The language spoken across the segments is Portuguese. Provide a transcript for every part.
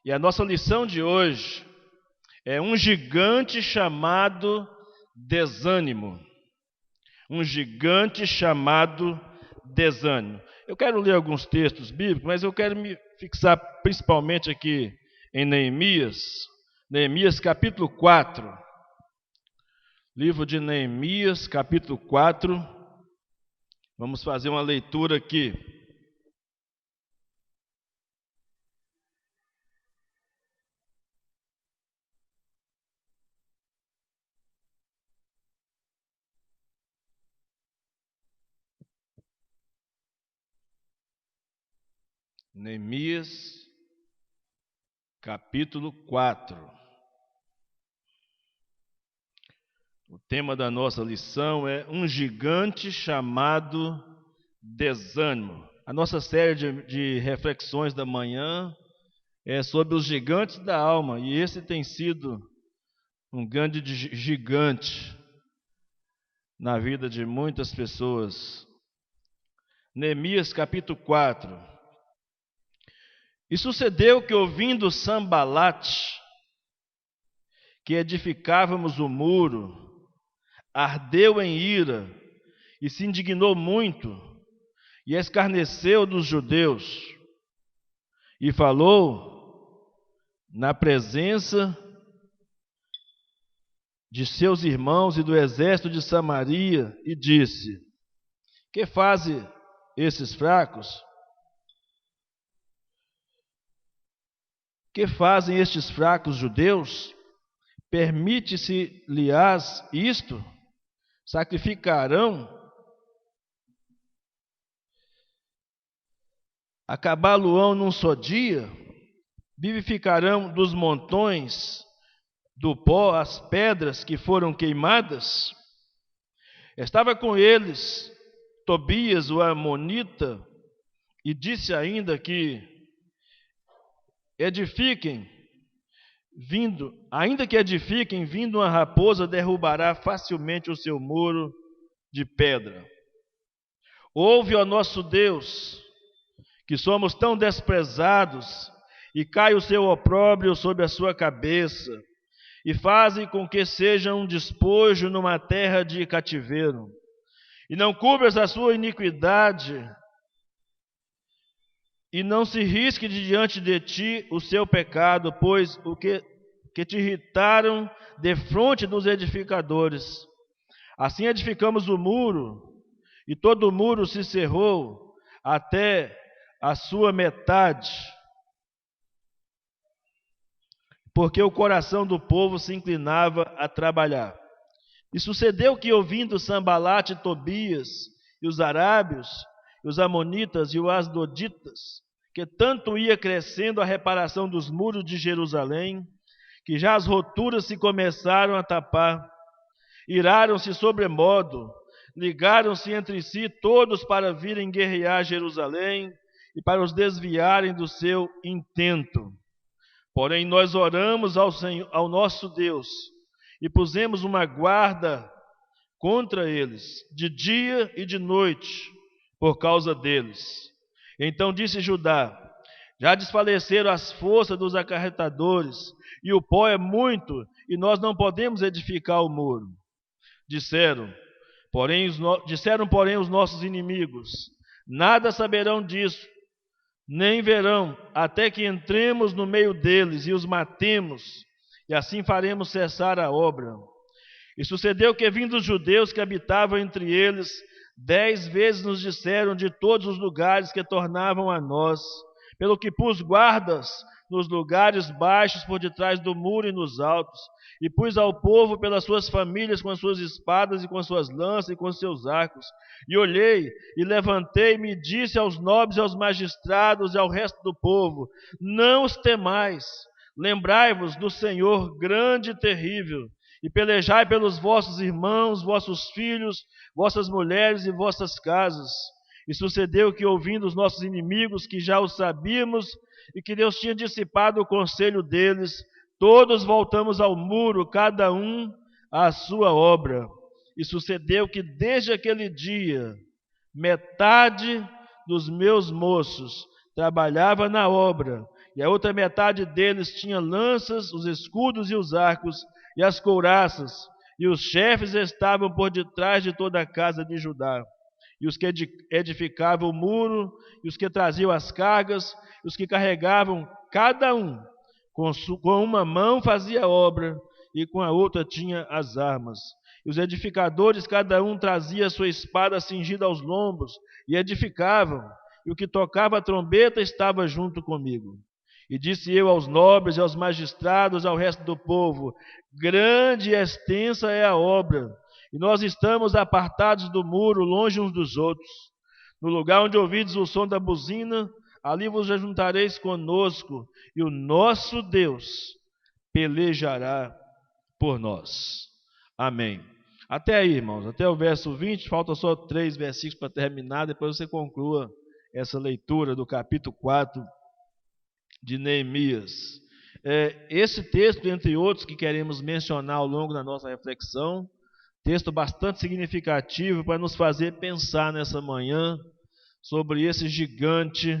E a nossa lição de hoje é um gigante chamado desânimo. Um gigante chamado desânimo. Eu quero ler alguns textos bíblicos, mas eu quero me fixar principalmente aqui em Neemias. Neemias capítulo 4. Livro de Neemias capítulo 4. Vamos fazer uma leitura aqui. Neemias, capítulo 4. O tema da nossa lição é um gigante chamado desânimo. A nossa série de reflexões da manhã é sobre os gigantes da alma, e esse tem sido um grande gigante na vida de muitas pessoas. Neemias, capítulo 4. E sucedeu que, ouvindo Sambalate, que edificávamos o muro, ardeu em ira e se indignou muito e escarneceu dos judeus e falou na presença de seus irmãos e do exército de Samaria e disse: que fazem esses fracos? Que fazem estes fracos judeus? Permite-se-lhes isto? Sacrificarão? Acabá-lo-ão num só dia? Vivificarão dos montões do pó as pedras que foram queimadas? Estava com eles Tobias, o amonita, e disse ainda que ainda que edifiquem, vindo uma raposa derrubará facilmente o seu muro de pedra. Ouve, ó nosso Deus, que somos tão desprezados, e cai o seu opróbrio sobre a sua cabeça, e faze com que seja um despojo numa terra de cativeiro, e não cubras a sua iniquidade, e não se risque de diante de ti o seu pecado, pois o que te irritaram defronte dos edificadores. Assim edificamos o muro, e todo o muro se cerrou até a sua metade, porque o coração do povo se inclinava a trabalhar. E sucedeu que, ouvindo Sambalate e Tobias, e os arábios, e os amonitas e os asdoditas, que tanto ia crescendo a reparação dos muros de Jerusalém, que já as roturas se começaram a tapar, iraram-se sobremodo, ligaram-se entre si todos para virem guerrear Jerusalém e para os desviarem do seu intento. Porém, nós oramos ao nosso Deus e pusemos uma guarda contra eles, de dia e de noite, por causa deles. Então disse Judá: já desfaleceram as forças dos acarretadores, e o pó é muito, e nós não podemos edificar o muro. Disseram, porém, os nossos inimigos: nada saberão disso, nem verão, até que entremos no meio deles e os matemos, e assim faremos cessar a obra. E sucedeu que, vindo os judeus que habitavam entre eles, 10 vezes nos disseram de todos os lugares que tornavam a nós, pelo que pus guardas nos lugares baixos por detrás do muro e nos altos, e pus ao povo pelas suas famílias com as suas espadas e com as suas lanças e com os seus arcos. E olhei e levantei-me e disse aos nobres e aos magistrados e ao resto do povo: não os temais, lembrai-vos do Senhor grande e terrível, e pelejai pelos vossos irmãos, vossos filhos, vossas mulheres e vossas casas. E sucedeu que, ouvindo os nossos inimigos, que já o sabíamos, e que Deus tinha dissipado o conselho deles, todos voltamos ao muro, cada um à sua obra. E sucedeu que, desde aquele dia, metade dos meus moços trabalhava na obra, e a outra metade deles tinha lanças, os escudos e os arcos, e as couraças, e os chefes estavam por detrás de toda a casa de Judá, e os que edificavam o muro, e os que traziam as cargas, e os que carregavam, cada um, com uma mão fazia obra, e com a outra tinha as armas. E os edificadores, cada um trazia sua espada cingida aos lombos, e edificavam, e o que tocava a trombeta estava junto comigo. E disse eu aos nobres e aos magistrados, ao resto do povo: grande e extensa é a obra, e nós estamos apartados do muro, longe uns dos outros. No lugar onde ouvides o som da buzina, ali vos ajuntareis conosco, e o nosso Deus pelejará por nós. Amém. Até aí, irmãos, até o verso 20, falta só 3 versículos para terminar, depois você conclua essa leitura do capítulo 4 de Neemias. Esse texto, entre outros que queremos mencionar ao longo da nossa reflexão, texto bastante significativo para nos fazer pensar nessa manhã sobre esse gigante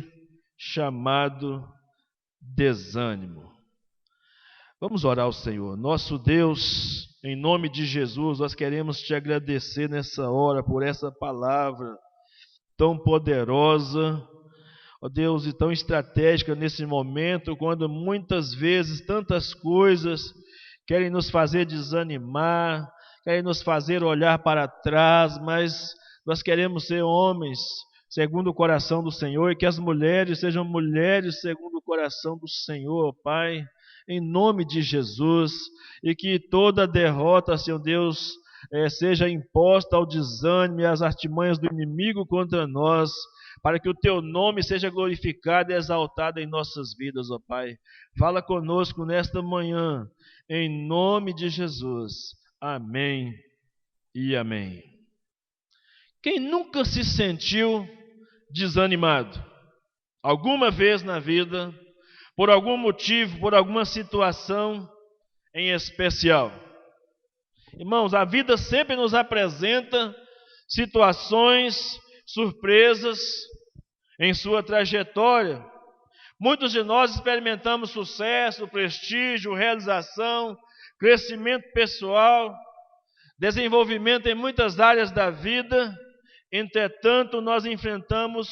chamado desânimo. Vamos orar ao Senhor. Nosso Deus, em nome de Jesus, nós queremos te agradecer nessa hora por essa palavra tão poderosa, ó Deus, e tão estratégica nesse momento, quando muitas vezes tantas coisas querem nos fazer desanimar, querem nos fazer olhar para trás, mas nós queremos ser homens segundo o coração do Senhor, e que as mulheres sejam mulheres segundo o coração do Senhor, Pai, em nome de Jesus, e que toda derrota, Senhor Deus, seja imposta ao desânimo e às artimanhas do inimigo contra nós, para que o Teu nome seja glorificado e exaltado em nossas vidas, ó Pai. Fala conosco nesta manhã, em nome de Jesus. Amém e amém. Quem nunca se sentiu desanimado, alguma vez na vida, por algum motivo, por alguma situação em especial? Irmãos, a vida sempre nos apresenta situações, surpresas em sua trajetória. Muitos de nós experimentamos sucesso, prestígio, realização, crescimento pessoal, desenvolvimento em muitas áreas da vida. Entretanto, nós enfrentamos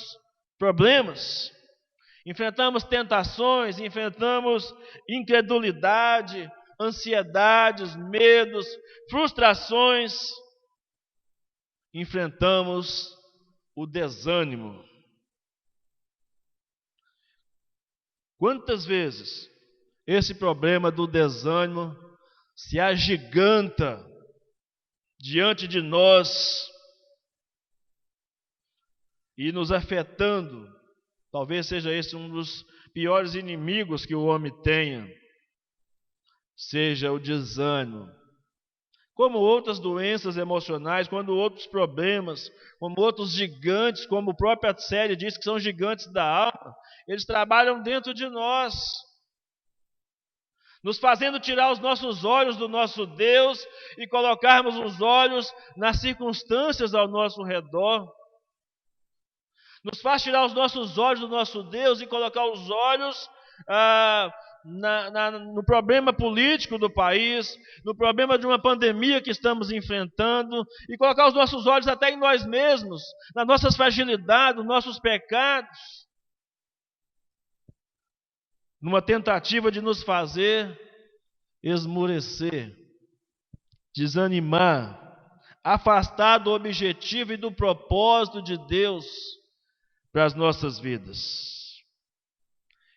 problemas, enfrentamos tentações, enfrentamos incredulidade, ansiedades, medos, frustrações, enfrentamos o desânimo. Quantas vezes esse problema do desânimo se agiganta diante de nós e nos afetando? Talvez seja esse um dos piores inimigos que o homem tenha, seja o desânimo. Como outras doenças emocionais, quando outros problemas, como outros gigantes, como a própria série diz que são gigantes da alma, eles trabalham dentro de nós, nos fazendo tirar os nossos olhos do nosso Deus e colocarmos os olhos nas circunstâncias ao nosso redor. Nos faz tirar os nossos olhos do nosso Deus e colocar os olhos no problema político do país, no problema de uma pandemia que estamos enfrentando, e colocar os nossos olhos até em nós mesmos, nas nossas fragilidades, nos nossos pecados, numa tentativa de nos fazer esmorecer, desanimar, afastar do objetivo e do propósito de Deus para as nossas vidas.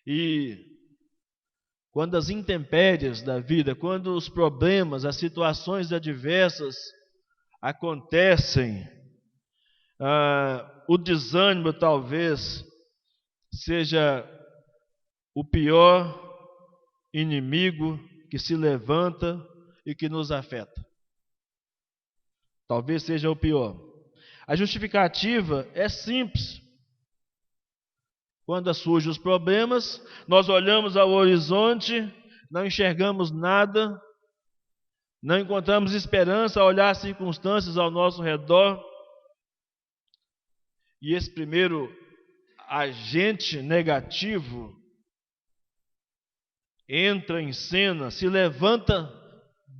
E quando as intempéries da vida, quando os problemas, as situações adversas acontecem, o desânimo talvez seja o pior inimigo que se levanta e que nos afeta. Talvez seja o pior. A justificativa é simples. Quando surgem os problemas, nós olhamos ao horizonte, não enxergamos nada, não encontramos esperança ao olhar as circunstâncias ao nosso redor. E esse primeiro agente negativo entra em cena, se levanta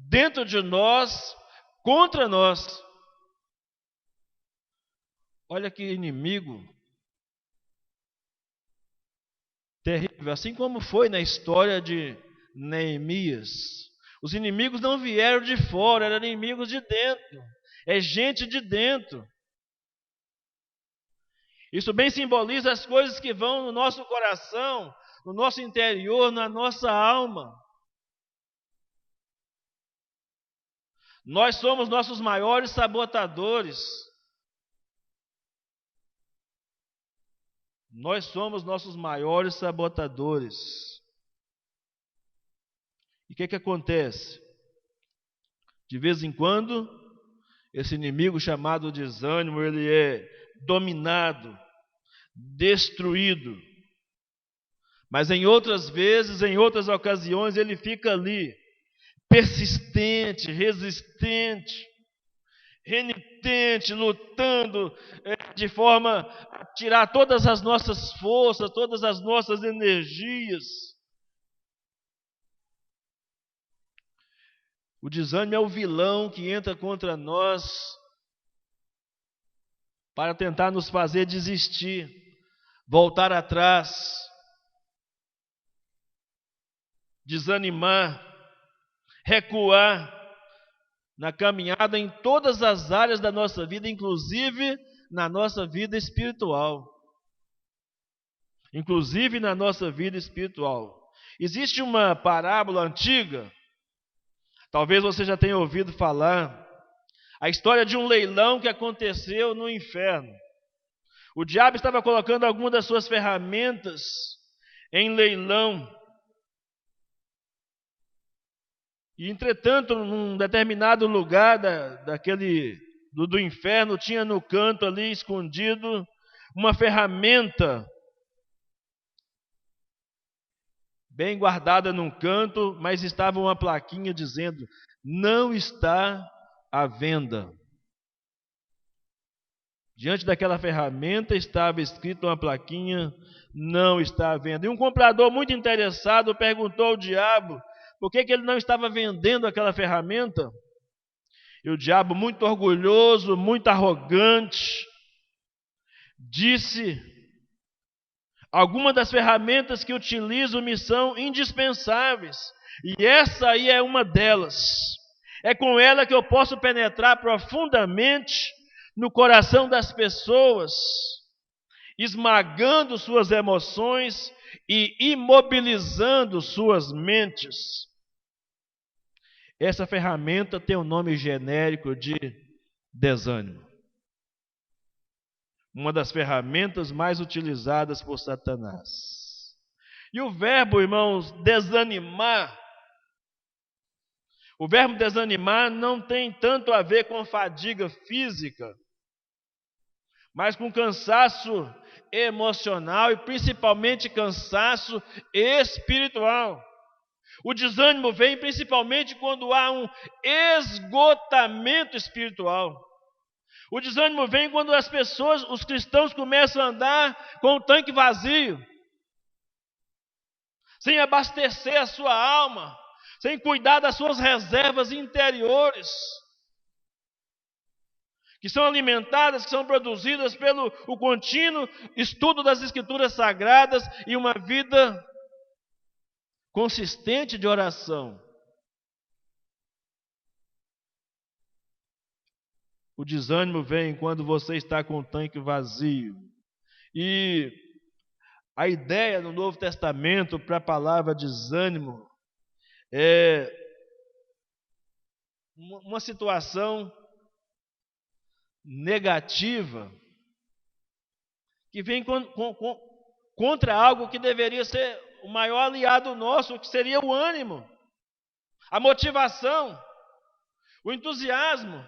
dentro de nós, contra nós. Olha que inimigo terrível, assim como foi na história de Neemias. Os inimigos não vieram de fora, eram inimigos de dentro. É gente de dentro. Isso bem simboliza as coisas que vão no nosso coração, no nosso interior, na nossa alma. Nós somos nossos maiores sabotadores. Nós somos nossos maiores sabotadores. E o que acontece? De vez em quando, esse inimigo chamado desânimo, ele é dominado, destruído. Mas em outras vezes, em outras ocasiões, ele fica ali, persistente, resistente, renitente, lutando de forma a tirar todas as nossas forças, todas as nossas energias. O desânimo é o vilão que entra contra nós para tentar nos fazer desistir, voltar atrás, desanimar, recuar na caminhada em todas as áreas da nossa vida, inclusive na nossa vida espiritual. Inclusive na nossa vida espiritual. Existe uma parábola antiga, talvez você já tenha ouvido falar, a história de um leilão que aconteceu no inferno. O diabo estava colocando algumas das suas ferramentas em leilão. E, entretanto, num determinado lugar do inferno, tinha no canto ali escondido uma ferramenta bem guardada num canto, mas estava uma plaquinha dizendo: não está à venda. Diante daquela ferramenta estava escrito uma plaquinha: não está à venda. E um comprador muito interessado perguntou ao diabo por que ele não estava vendendo aquela ferramenta. E o diabo, muito orgulhoso, muito arrogante, disse: algumas das ferramentas que utilizo me são indispensáveis, e essa aí é uma delas. É com ela que eu posso penetrar profundamente no coração das pessoas, esmagando suas emoções e imobilizando suas mentes. Essa ferramenta tem o nome genérico de desânimo. Uma das ferramentas mais utilizadas por Satanás. E o verbo, irmãos, desanimar, o verbo desanimar não tem tanto a ver com fadiga física, mas com cansaço emocional e principalmente cansaço espiritual. O desânimo vem principalmente quando há um esgotamento espiritual. O desânimo vem quando as pessoas, os cristãos, começam a andar com o tanque vazio, sem abastecer a sua alma, sem cuidar das suas reservas interiores, que são alimentadas, que são produzidas pelo o contínuo estudo das Escrituras Sagradas e uma vida consistente de oração. O desânimo vem quando você está com o tanque vazio. E a ideia no Novo Testamento para a palavra desânimo é uma situação negativa que vem contra algo que deveria ser o maior aliado nosso, que seria o ânimo, a motivação, o entusiasmo,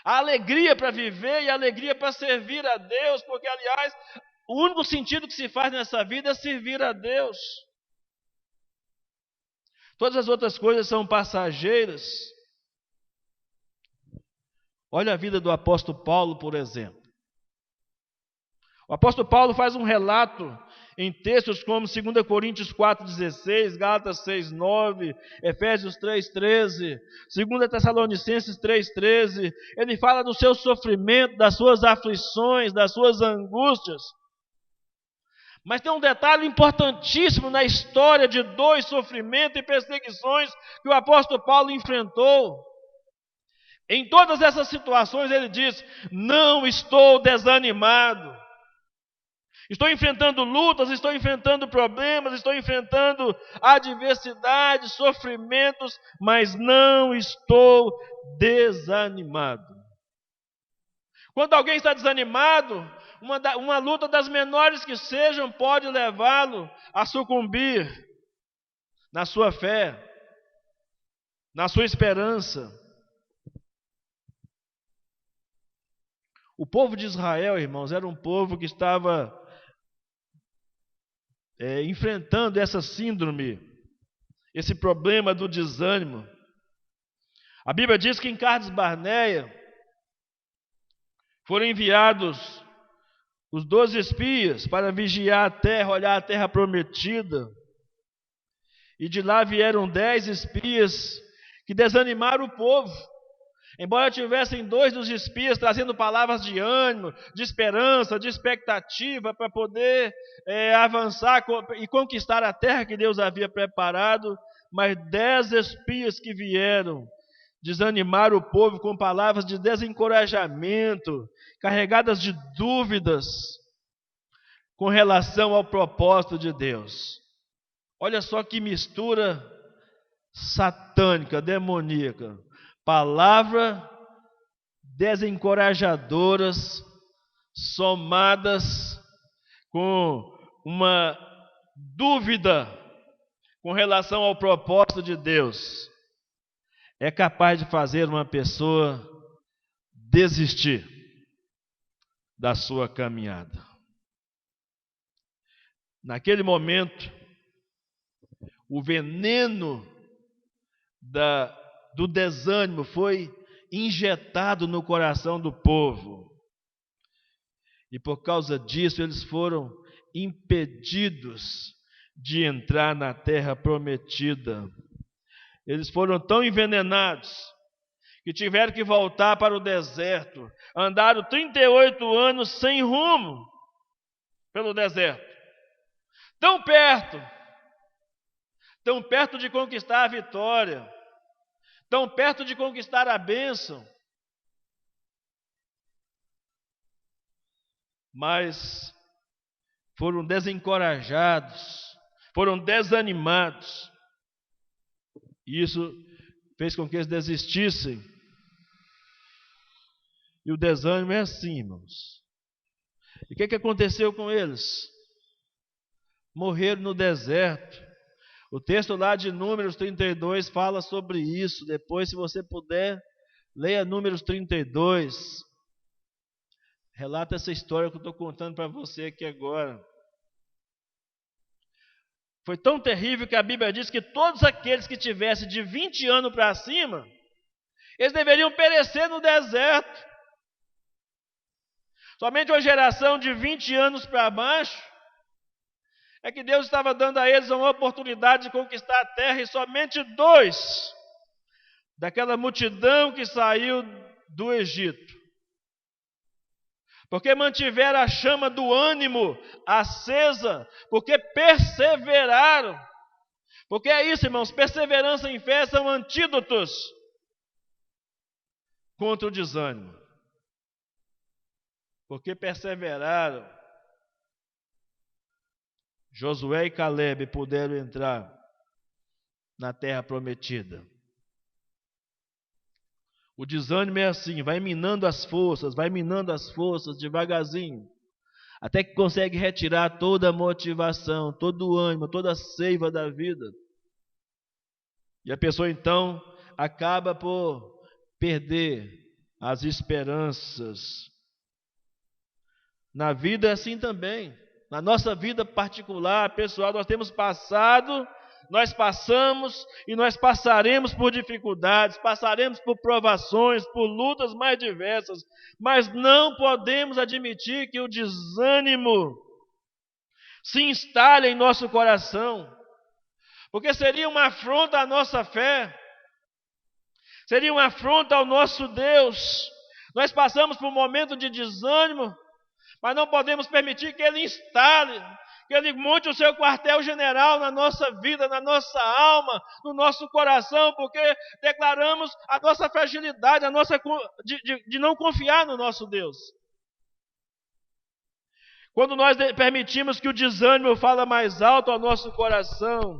a alegria para viver e a alegria para servir a Deus, porque, aliás, o único sentido que se faz nessa vida é servir a Deus. Todas as outras coisas são passageiras. Olha a vida do apóstolo Paulo, por exemplo. O apóstolo Paulo faz um relato em textos como 2 Coríntios 4,16, Gálatas 6,9, Efésios 3,13, 2 Tessalonicenses 3,13. Ele fala do seu sofrimento, das suas aflições, das suas angústias. Mas tem um detalhe importantíssimo na história de dor, sofrimento e perseguições que o apóstolo Paulo enfrentou. Em todas essas situações ele diz: não estou desanimado. Estou enfrentando lutas, estou enfrentando problemas, estou enfrentando adversidades, sofrimentos, mas não estou desanimado. Quando alguém está desanimado, uma luta das menores que sejam pode levá-lo a sucumbir na sua fé, na sua esperança. O povo de Israel, irmãos, era um povo que estava enfrentando essa síndrome, esse problema do desânimo. A Bíblia diz que em Cades Barneia foram enviados os 12 espias para vigiar a terra, olhar a terra prometida. E de lá vieram 10 espias que desanimaram o povo. Embora tivessem 2 dos espias trazendo palavras de ânimo, de esperança, de expectativa para poder avançar e conquistar a terra que Deus havia preparado, mas 10 espias que vieram desanimar o povo com palavras de desencorajamento, carregadas de dúvidas com relação ao propósito de Deus. Olha só que mistura satânica, demoníaca. Palavras desencorajadoras somadas com uma dúvida com relação ao propósito de Deus é capaz de fazer uma pessoa desistir da sua caminhada. Naquele momento, o veneno do desânimo foi injetado no coração do povo. E por causa disso, eles foram impedidos de entrar na terra prometida. Eles foram tão envenenados que tiveram que voltar para o deserto. Andaram 38 anos sem rumo pelo deserto. Tão perto de conquistar a vitória, tão perto de conquistar a bênção. Mas foram desencorajados, foram desanimados. E isso fez com que eles desistissem. E o desânimo é assim, irmãos. E o que aconteceu com eles? Morreram no deserto. O texto lá de Números 32 fala sobre isso. Depois, se você puder, leia Números 32. Relata essa história que eu estou contando para você aqui agora. Foi tão terrível que a Bíblia diz que todos aqueles que tivessem de 20 anos para cima, eles deveriam perecer no deserto. Somente uma geração de 20 anos para baixo é que Deus estava dando a eles uma oportunidade de conquistar a terra, e somente 2 daquela multidão que saiu do Egito, porque mantiveram a chama do ânimo acesa, porque perseveraram. Porque é isso, irmãos, perseverança em fé são antídotos contra o desânimo. Porque perseveraram, Josué e Caleb puderam entrar na terra prometida. O desânimo é assim, vai minando as forças devagarzinho, até que consegue retirar toda a motivação, todo o ânimo, toda a seiva da vida. E a pessoa então acaba por perder as esperanças. Na vida é assim também. Na nossa vida particular, pessoal, nós temos passado, nós passamos e nós passaremos por dificuldades, passaremos por provações, por lutas mais diversas, mas não podemos admitir que o desânimo se instale em nosso coração, porque seria uma afronta à nossa fé, seria uma afronta ao nosso Deus. Nós passamos por um momento de desânimo, mas não podemos permitir que Ele instale, que Ele monte o seu quartel-general na nossa vida, na nossa alma, no nosso coração, porque declaramos a nossa fragilidade, de não confiar no nosso Deus. Quando nós permitimos que o desânimo fale mais alto ao nosso coração,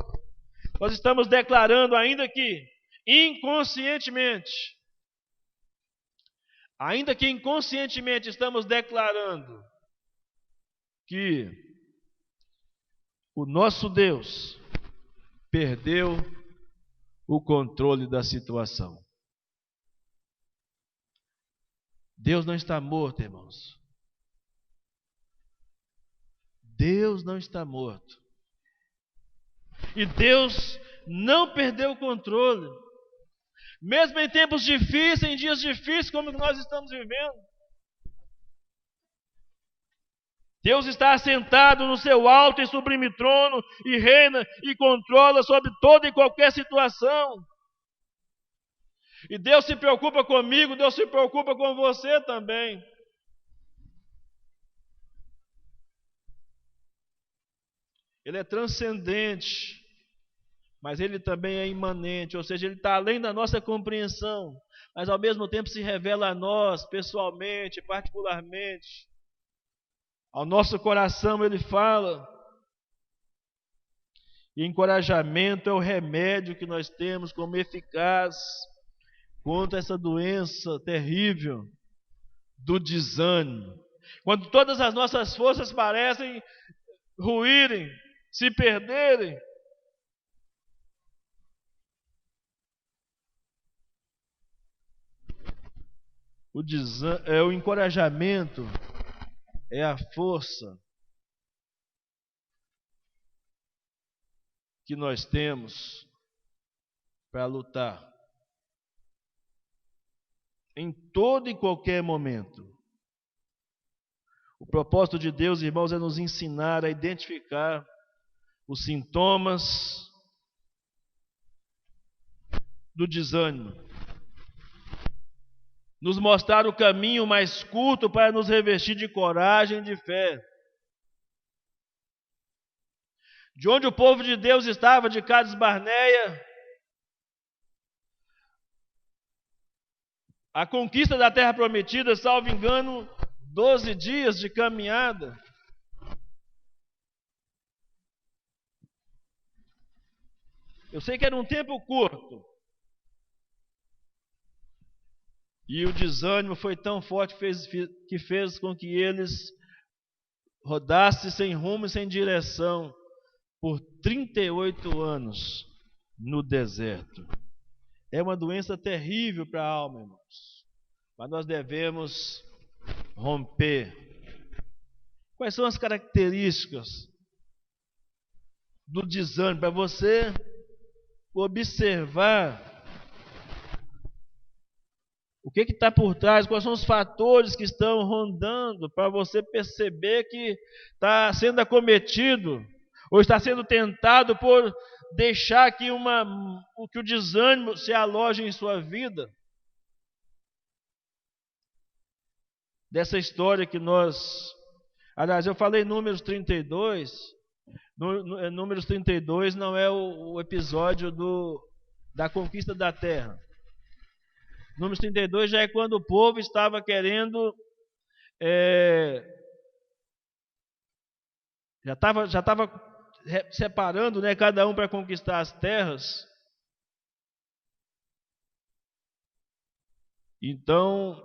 nós estamos declarando, ainda que inconscientemente, estamos declarando que o nosso Deus perdeu o controle da situação. Deus não está morto, irmãos. Deus não está morto. E Deus não perdeu o controle. Mesmo em tempos difíceis, em dias difíceis como nós estamos vivendo. Deus está assentado no seu alto e sublime trono e reina e controla sobre toda e qualquer situação. E Deus se preocupa comigo, Deus se preocupa com você também. Ele é transcendente, mas Ele também é imanente, ou seja, Ele está além da nossa compreensão, mas ao mesmo tempo se revela a nós, pessoalmente, particularmente. Ao nosso coração Ele fala. E encorajamento é o remédio que nós temos como eficaz contra essa doença terrível do desânimo. Quando todas as nossas forças parecem ruírem, se perderem, o encorajamento é a força que nós temos para lutar em todo e qualquer momento. O propósito de Deus, irmãos, é nos ensinar a identificar os sintomas do desânimo, nos mostrar o caminho mais curto para nos revestir de coragem e de fé. De onde o povo de Deus estava, de Cades Barneia, a conquista da terra prometida, salvo engano, 12 dias de caminhada. Eu sei que era um tempo curto. E o desânimo foi tão forte que fez com que eles rodassem sem rumo e sem direção por 38 anos no deserto. É uma doença terrível para a alma, irmãos. Mas nós devemos romper. Quais são as características do desânimo? Para você observar o que está por trás, quais são os fatores que estão rondando, para você perceber que está sendo acometido, ou está sendo tentado por deixar que o desânimo se aloje em sua vida. Dessa história que aliás, eu falei Números 32, Números 32 não é o episódio da conquista da terra. Números 32 já é quando o povo estava querendo, já estava separando, né, cada um para conquistar as terras. Então,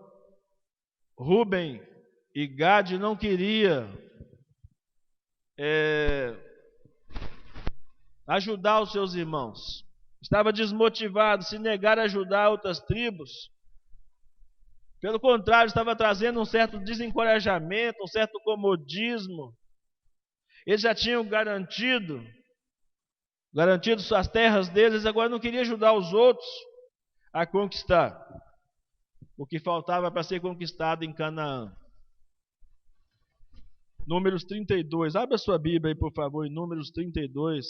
Rúben e Gade não queria ajudar os seus irmãos. Estava desmotivado, se negar a ajudar outras tribos. Pelo contrário, estava trazendo um certo desencorajamento, um certo comodismo. Eles já tinham garantido as terras deles, agora não queria ajudar os outros a conquistar o que faltava para ser conquistado em Canaã. Números 32. Abra sua Bíblia aí, por favor, em Números 32.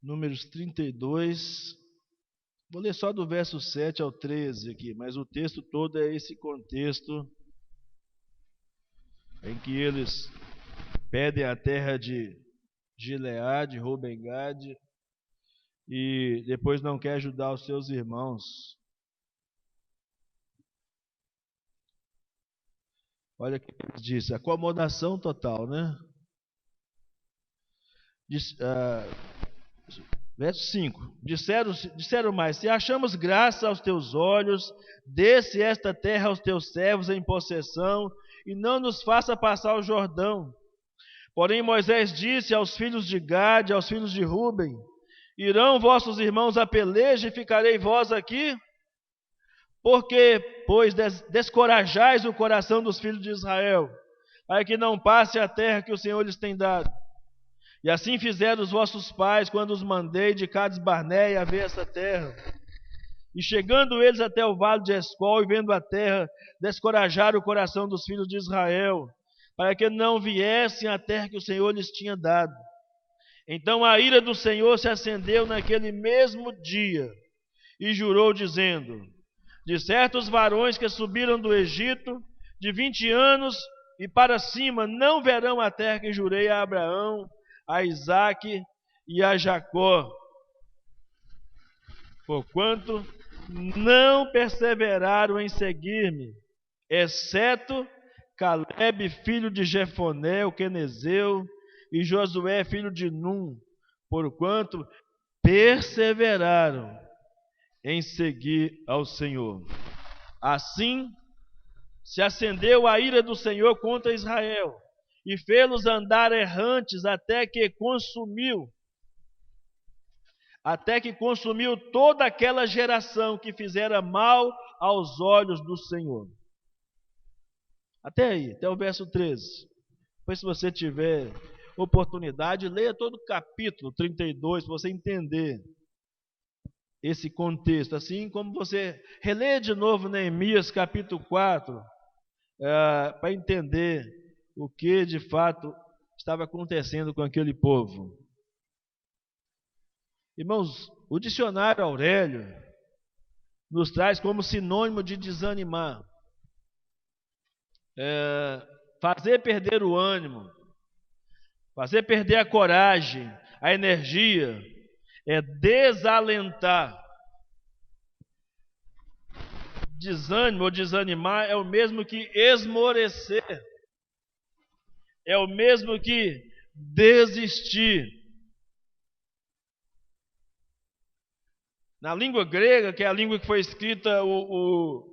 Números 32. Vou ler só do verso 7 ao 13 aqui, mas o texto todo é esse contexto em que eles pedem a terra de Gileade, Ruben-Gade, e depois não quer ajudar os seus irmãos. Olha o que ele diz, acomodação total, né? Verso 5. Disseram mais: se achamos graça aos teus olhos, desce esta terra aos teus servos em possessão, e não nos faça passar o Jordão. Porém Moisés disse aos filhos de Gade, aos filhos de Ruben: irão vossos irmãos a peleja e ficarei vós aqui? Porque, pois, descorajais o coração dos filhos de Israel, para que não passe a terra que o Senhor lhes tem dado. E assim fizeram os vossos pais, quando os mandei de Cades Barneia a ver essa terra. E chegando eles até o vale de Escol, e vendo a terra, descorajaram o coração dos filhos de Israel, para que não viessem à terra que o Senhor lhes tinha dado. Então a ira do Senhor se acendeu naquele mesmo dia, e jurou, dizendo: de certos varões que subiram do Egito, de 20 anos e para cima, não verão a terra que jurei a Abraão, a Isaque e a Jacó, porquanto não perseveraram em seguir-me, exceto Calebe, filho de Jefoné, o quenezeu, e Josué, filho de Num, porquanto perseveraram em seguir ao Senhor. Assim se acendeu a ira do Senhor contra Israel, e fê-los andar errantes até que consumiu toda aquela geração que fizera mal aos olhos do Senhor. Até aí, até o verso 13. Depois, se você tiver oportunidade, leia todo o capítulo 32 para você entender esse contexto, assim como você relê de novo Neemias capítulo 4, para entender o que de fato estava acontecendo com aquele povo. Irmãos, o dicionário Aurélio nos traz como sinônimo de desanimar, fazer perder o ânimo, fazer perder a coragem, a energia, desalentar. Desânimo ou desanimar é o mesmo que esmorecer, é o mesmo que desistir. Na língua grega, que é a língua que foi escrita o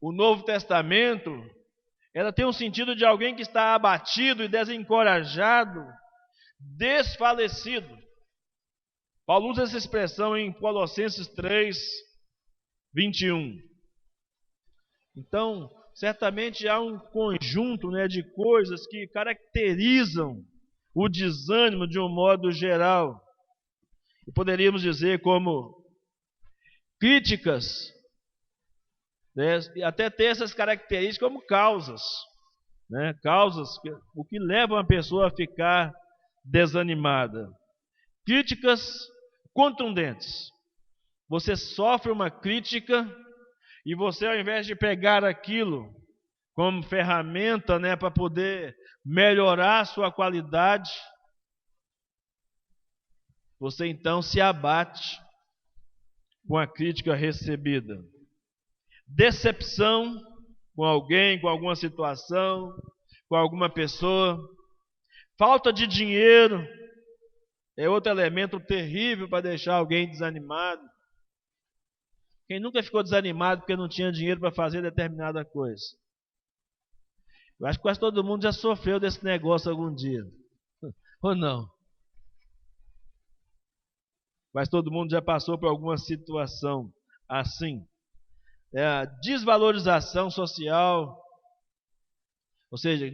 Novo Testamento, ela tem um sentido de alguém que está abatido e desencorajado, desfalecido. Paulo usa essa expressão em Colossenses 3, 21. Então, certamente há um conjunto, de coisas que caracterizam o desânimo de um modo geral. E poderíamos dizer como críticas, e até ter essas características como causas. Causas, o que levam a pessoa a ficar desanimada. Críticas contundentes. Você sofre uma crítica e você, ao invés de pegar aquilo como ferramenta, para poder melhorar a sua qualidade, você então se abate com a crítica recebida. Decepção com alguém, com alguma situação, com alguma pessoa. Falta de dinheiro. é outro elemento terrível para deixar alguém desanimado. Quem nunca ficou desanimado porque não tinha dinheiro para fazer determinada coisa? Eu acho que quase todo mundo já sofreu desse negócio algum dia. Ou não? Mas todo mundo já passou por alguma situação assim. É a desvalorização social. Ou seja,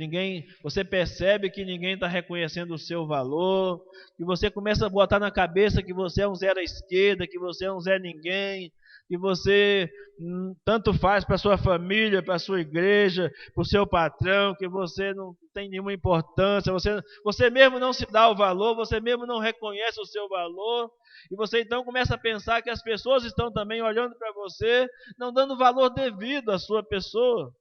você percebe que ninguém está reconhecendo o seu valor, que você começa a botar na cabeça que você é um zero à esquerda, que você é um zé ninguém, que você tanto faz para sua família, para sua igreja, para o seu patrão, que você não tem nenhuma importância, você mesmo não se dá o valor, você mesmo não reconhece o seu valor, e você então começa a pensar que as pessoas estão também olhando para você, não dando valor devido à sua pessoa.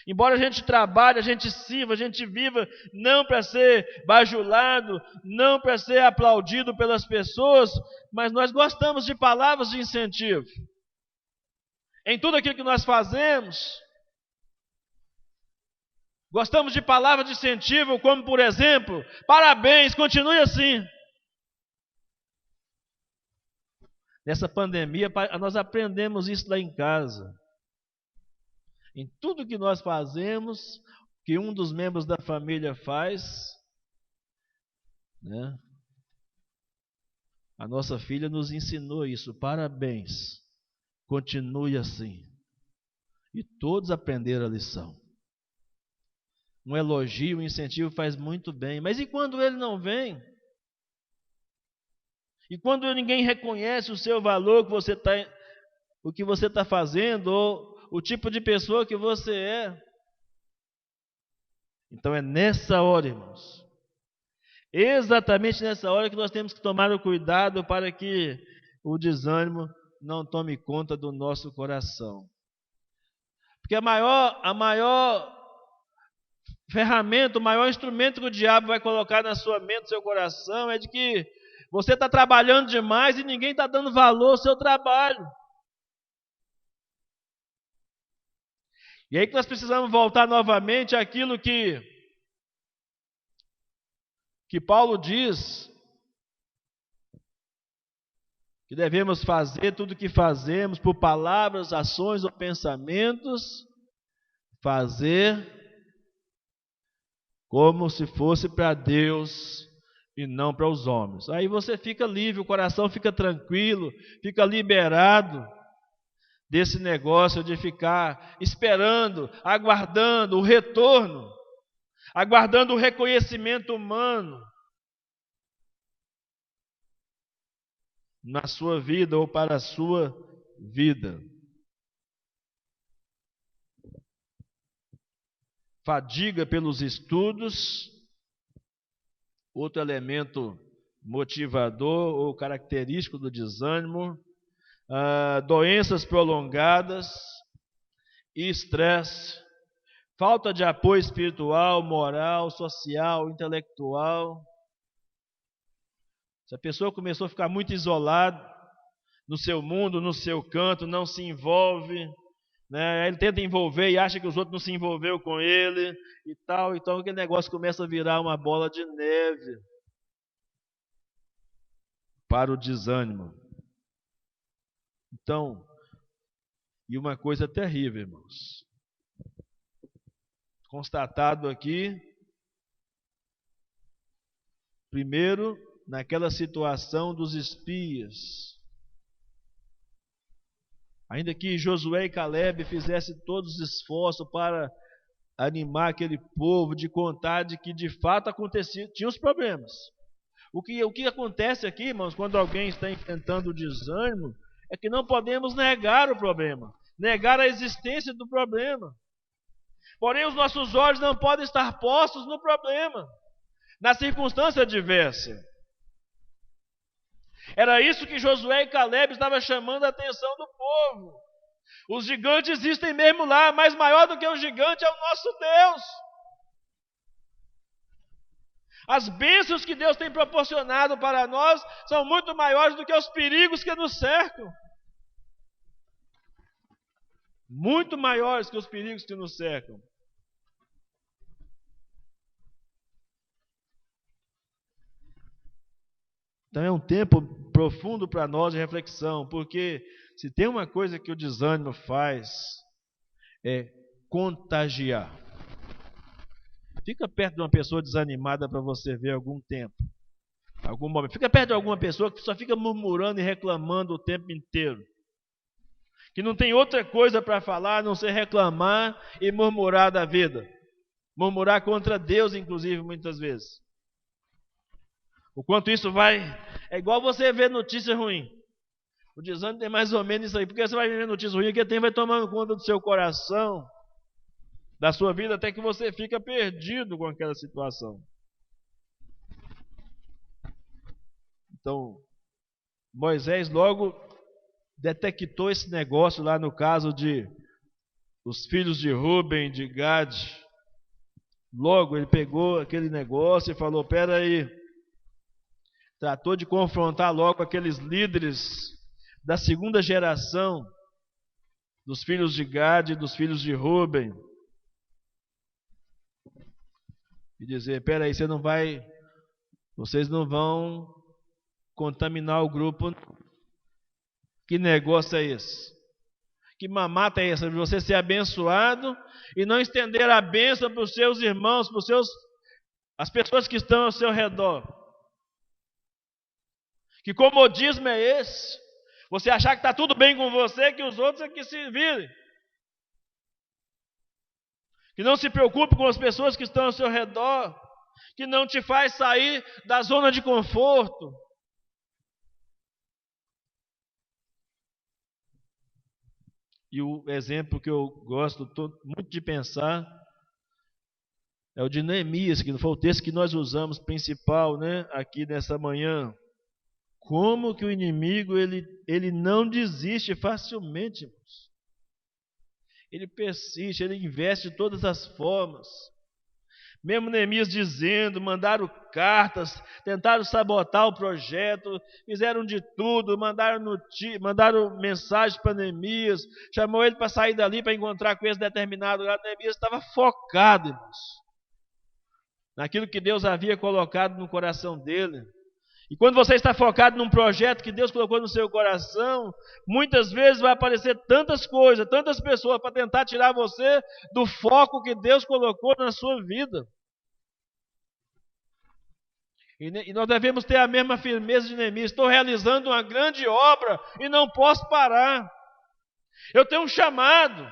Embora a gente trabalhe, a gente sirva, a gente viva não para ser bajulado, não para ser aplaudido pelas pessoas, mas nós gostamos de palavras de incentivo. Em tudo aquilo que nós fazemos, gostamos de palavras de incentivo, como por exemplo, parabéns, continue assim. Nessa pandemia, nós aprendemos isso lá em casa. Em tudo que nós fazemos, que um dos membros da família faz, né? A nossa filha nos ensinou isso. Parabéns, continue assim. E todos aprenderam a lição. Um elogio, um incentivo faz muito bem. Mas e quando ele não vem? E quando ninguém reconhece o seu valor, o que você está fazendo, ou o tipo de pessoa que você é? Então é nessa hora, irmãos, exatamente nessa hora que nós temos que tomar o cuidado para que o desânimo não tome conta do nosso coração. Porque a maior ferramenta, o maior instrumento que o diabo vai colocar na sua mente, no seu coração, é de que você está trabalhando demais e ninguém está dando valor ao seu trabalho. E aí que nós precisamos voltar novamente àquilo que Paulo diz, que devemos fazer tudo o que fazemos, por palavras, ações ou pensamentos, fazer como se fosse para Deus e não para os homens. Aí você fica livre, o coração fica tranquilo, fica liberado desse negócio de ficar esperando, aguardando o retorno, aguardando o reconhecimento humano na sua vida ou para a sua vida. Fadiga pelos estudos, outro elemento motivador ou característico do desânimo, doenças prolongadas, estresse, falta de apoio espiritual, moral, social, intelectual. Se a pessoa começou a ficar muito isolada no seu mundo, no seu canto, não se envolve, né? Ele tenta envolver e acha que os outros não se envolveram com ele e tal, então aquele negócio começa a virar uma bola de neve para o desânimo. Então, e uma coisa terrível, irmãos, constatado aqui, primeiro, naquela situação dos espias, ainda que Josué e Caleb fizessem todos os esforços para animar aquele povo, de contar de que de fato acontecia, tinha os problemas. O que acontece aqui, irmãos, quando alguém está enfrentando o desânimo, é que não podemos negar o problema, negar a existência do problema. Porém, os nossos olhos não podem estar postos no problema, na circunstância adversa. Era isso que Josué e Caleb estavam chamando a atenção do povo. Os gigantes existem mesmo lá, mas maior do que o gigante é o nosso Deus. As bênçãos que Deus tem proporcionado para nós são muito maiores do que os perigos que nos cercam. Muito maiores que os perigos que nos cercam. Então é um tempo profundo para nós de reflexão, porque se tem uma coisa que o desânimo faz, é contagiar. Fica perto de uma pessoa desanimada para você ver algum tempo, algum momento. Fica perto de alguma pessoa que só fica murmurando e reclamando o tempo inteiro, que não tem outra coisa para falar a não ser reclamar e murmurar da vida. Murmurar contra Deus, inclusive, muitas vezes. O quanto isso vai... É igual você ver notícia ruim. O desânimo tem mais ou menos isso aí. Porque você vai ver notícia ruim, que tem vai tomando conta do seu coração, da sua vida, até que você fica perdido com aquela situação. Então, Moisés logo detectou esse negócio lá no caso de os filhos de Rúben, de Gade. Logo ele pegou aquele negócio e falou, espera aí. Tratou de confrontar logo aqueles líderes da segunda geração dos filhos de Gade e dos filhos de Rúben. E dizer, espera aí, vocês não vão contaminar o grupo. Que negócio é esse? Que mamata é essa de você ser abençoado e não estender a bênção para os seus irmãos, para as pessoas que estão ao seu redor? Que comodismo é esse? Você achar que está tudo bem com você, que os outros é que se virem. Que não se preocupe com as pessoas que estão ao seu redor, que não te faz sair da zona de conforto. E o exemplo que eu gosto muito de pensar é o de Neemias, que foi o texto que nós usamos principal, né, aqui nessa manhã. Como que o inimigo ele não desiste facilmente, irmãos. Ele persiste, ele investe de todas as formas. Mesmo Neemias dizendo, mandaram cartas, tentaram sabotar o projeto, fizeram de tudo, mandaram mensagens para Neemias, chamou ele para sair dali para encontrar com esse determinado lugar. Neemias estava focado, irmãos, naquilo que Deus havia colocado no coração dele. E quando você está focado num projeto que Deus colocou no seu coração, muitas vezes vai aparecer tantas coisas, tantas pessoas para tentar tirar você do foco que Deus colocou na sua vida. E nós devemos ter a mesma firmeza de Neemias. Estou realizando uma grande obra e não posso parar. Eu tenho um chamado.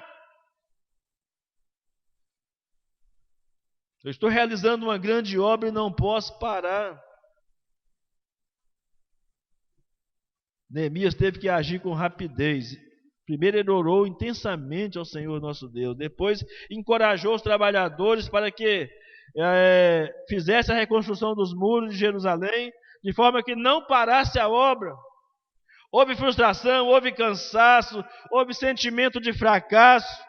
Eu estou realizando uma grande obra e não posso parar. Neemias teve que agir com rapidez. Primeiro ele orou intensamente ao Senhor nosso Deus. Depois encorajou os trabalhadores para que fizesse a reconstrução dos muros de Jerusalém, de forma que não parasse a obra. Houve frustração, houve cansaço, houve sentimento de fracasso.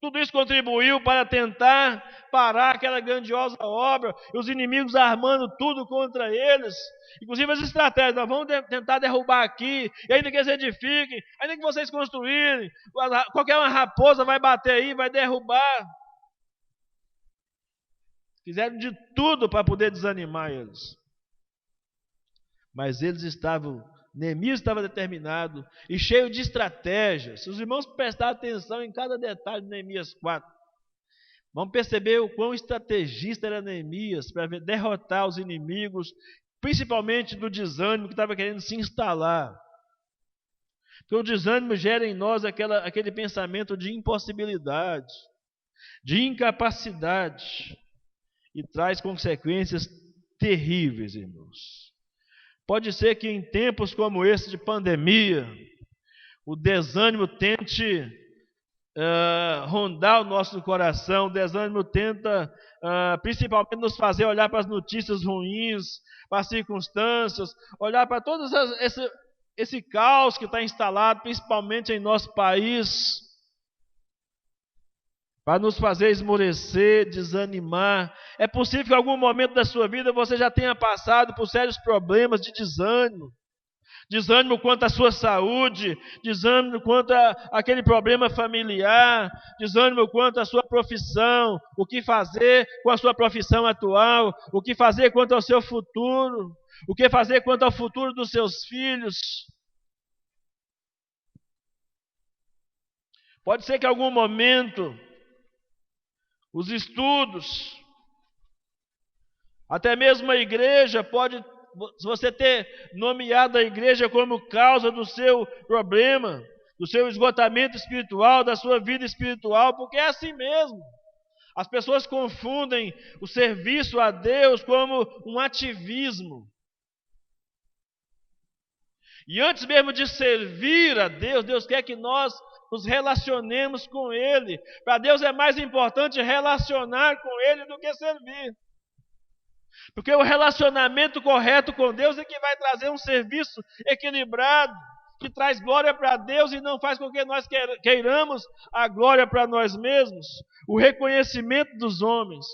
Tudo isso contribuiu para tentar parar aquela grandiosa obra, e os inimigos armando tudo contra eles, inclusive as estratégias. Nós vamos tentar derrubar aqui, e ainda que eles edifiquem, ainda que vocês construírem, qualquer uma raposa vai bater aí, vai derrubar. Fizeram de tudo para poder desanimar eles. Mas Neemias estava determinado e cheio de estratégias. Se os irmãos prestarem atenção em cada detalhe de Neemias 4, vão perceber o quão estrategista era Neemias para derrotar os inimigos, principalmente do desânimo que estava querendo se instalar. Porque o desânimo gera em nós aquele pensamento de impossibilidade, de incapacidade, e traz consequências terríveis, irmãos. Pode ser que em tempos como esse de pandemia, o desânimo tente rondar o nosso coração. O desânimo tenta principalmente nos fazer olhar para as notícias ruins, para as circunstâncias, olhar para todo esse caos que está instalado, principalmente em nosso país, para nos fazer esmorecer, desanimar. É possível que em algum momento da sua vida você já tenha passado por sérios problemas de desânimo. Desânimo quanto à sua saúde, desânimo quanto àquele problema familiar, desânimo quanto à sua profissão, o que fazer com a sua profissão atual, o que fazer quanto ao seu futuro. O que fazer quanto ao futuro dos seus filhos? Pode ser que em algum momento os estudos, até mesmo a igreja, se você ter nomeado a igreja como causa do seu problema, do seu esgotamento espiritual, da sua vida espiritual, porque é assim mesmo. As pessoas confundem o serviço a Deus como um ativismo. E antes mesmo de servir a Deus, Deus quer que nós nos relacionemos com Ele. Para Deus é mais importante relacionar com Ele do que servir. Porque o relacionamento correto com Deus é que vai trazer um serviço equilibrado, que traz glória para Deus e não faz com que nós queiramos a glória para nós mesmos, o reconhecimento dos homens.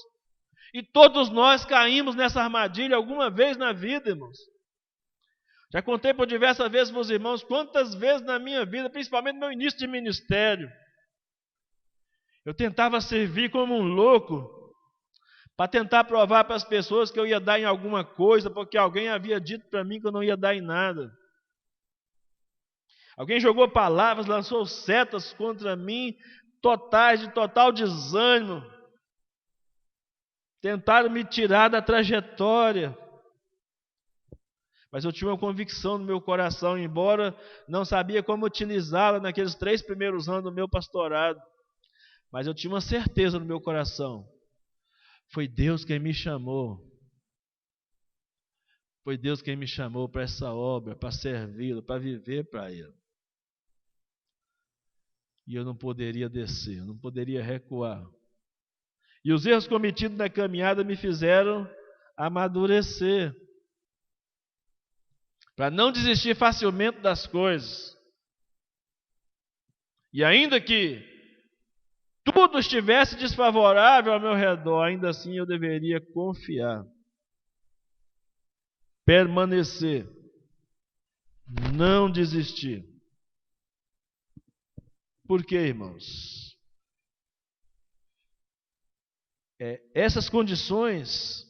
E todos nós caímos nessa armadilha alguma vez na vida, irmãos. Já contei por diversas vezes para os irmãos quantas vezes na minha vida, principalmente no meu início de ministério, eu tentava servir como um louco, para tentar provar para as pessoas que eu ia dar em alguma coisa, porque alguém havia dito para mim que eu não ia dar em nada. Alguém jogou palavras, lançou setas contra mim, de total desânimo. Tentaram me tirar da trajetória. Mas eu tinha uma convicção no meu coração, embora não sabia como utilizá-la naqueles 3 primeiros anos do meu pastorado. Mas eu tinha uma certeza no meu coração. Foi Deus quem me chamou. Foi Deus quem me chamou para essa obra, para servi-lo, para viver para Ele. E eu não poderia descer, eu não poderia recuar. E os erros cometidos na caminhada me fizeram amadurecer, para não desistir facilmente das coisas. E ainda que tudo estivesse desfavorável ao meu redor, ainda assim eu deveria confiar, permanecer, não desistir. Por quê, irmãos? Essas condições,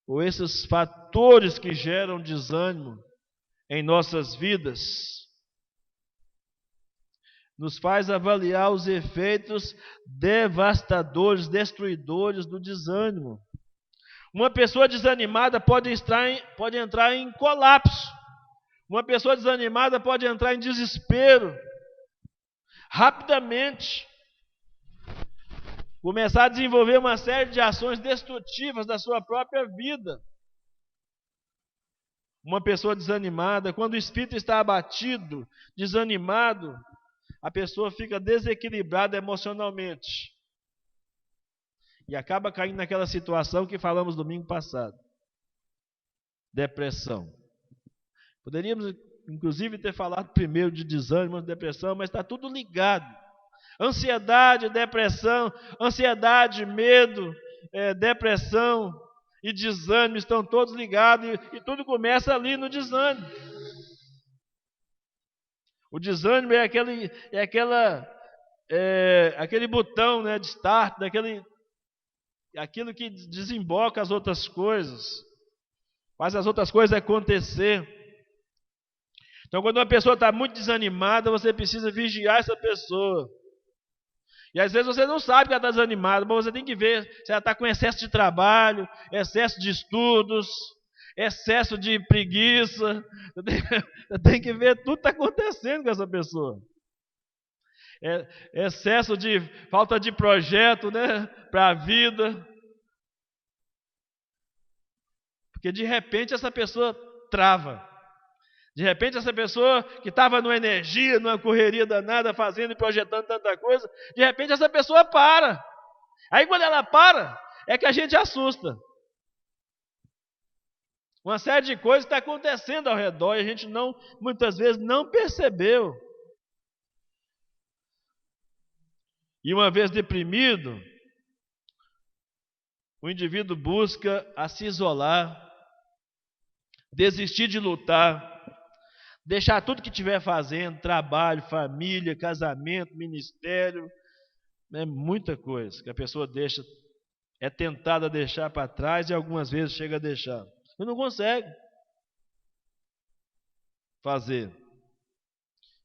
ou esses fatores que geram desânimo em nossas vidas, nos faz avaliar os efeitos devastadores, destruidores do desânimo. Uma pessoa desanimada pode entrar em colapso. Uma pessoa desanimada pode entrar em desespero. Rapidamente. Começar a desenvolver uma série de ações destrutivas da sua própria vida. Uma pessoa desanimada, quando o espírito está abatido, desanimado, a pessoa fica desequilibrada emocionalmente. E acaba caindo naquela situação que falamos domingo passado. Depressão. Poderíamos, inclusive, ter falado primeiro de desânimo, de depressão, mas está tudo ligado. Ansiedade, depressão, ansiedade, medo, depressão e desânimo estão todos ligados e tudo começa ali no desânimo. O desânimo é aquele botão, né, de start, aquilo que desemboca as outras coisas, faz as outras coisas acontecer. Então, quando uma pessoa está muito desanimada, você precisa vigiar essa pessoa. E às vezes você não sabe que ela está desanimada, mas você tem que ver se ela está com excesso de trabalho, excesso de estudos, excesso de preguiça. Você tem que ver tudo que está acontecendo com essa pessoa. Excesso de falta de projeto, né, para a vida. Porque de repente essa pessoa trava. De repente essa pessoa que estava numa energia, numa correria danada, fazendo e projetando tanta coisa, de repente essa pessoa para. Aí quando ela para, é que a gente assusta. Uma série de coisas está acontecendo ao redor e a gente muitas vezes não percebeu. E uma vez deprimido, o indivíduo busca a se isolar, desistir de lutar, deixar tudo que estiver fazendo, trabalho, família, casamento, ministério, muita coisa que a pessoa é tentada a deixar para trás e algumas vezes chega a deixar. Mas não consegue. fazer.